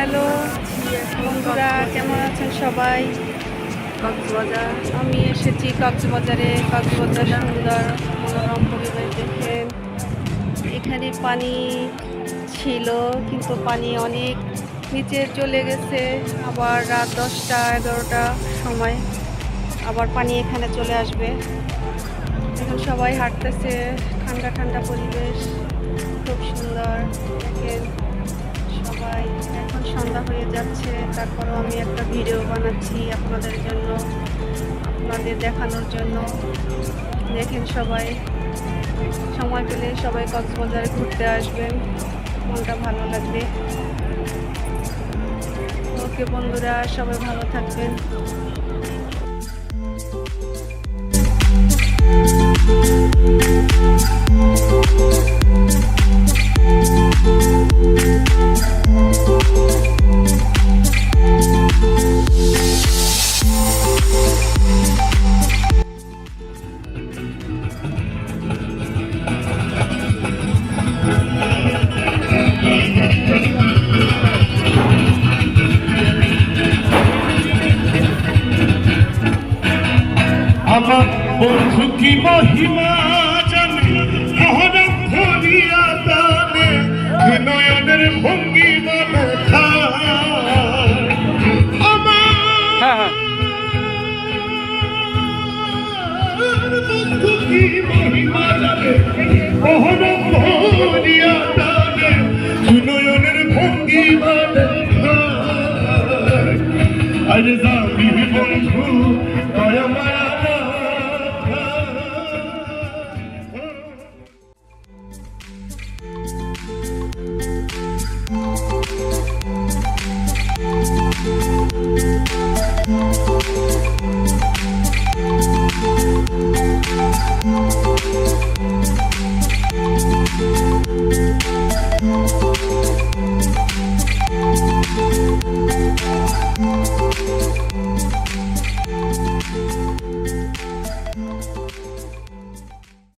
Hello বন্ধুরা, কেমন আছেন সবাই? কক্সবাজার। আমি এসেছি কক্সবাজারে। কক্সবাজার সুন্দর মনোরম পরিবেশ দেখেন। এখানে পানি ছিল, কিন্তু পানি অনেক নিচে চলে গেছে। আবার রাত 10টা 11টা সময় আবার পানি এখানে চলে আসবে। এখন সবাই হাঁটতেছে, ঠান্ডা ঠান্ডা পরিবেশ, খুব সুন্দর দেখেন। সবাই এখন সন্ধ্যা হয়ে যাচ্ছে, তারপরেও আমি একটা ভিডিও বানাচ্ছি আপনাদের জন্য, আপনাদের দেখানোর জন্য। দেখেন সবাই সময় পেলে সবাই কক্সবাজারে ঘুরতে আসবেন, মনটা ভালো লাগবে। ওকে বন্ধুরা, সবাই ভালো থাকবেন। আমার বন্ধু কি মহিমা জানে, মহরম ধরিয়া দানে, নয়নের ভঙ্গি বলে আমার বন্ধু কি মহিমা জানে, মহরম ধরিয়া দানে, নয়নের ভঙ্গি বলে আজ যাবি বন্ধু দয়া মায়া। Thank you.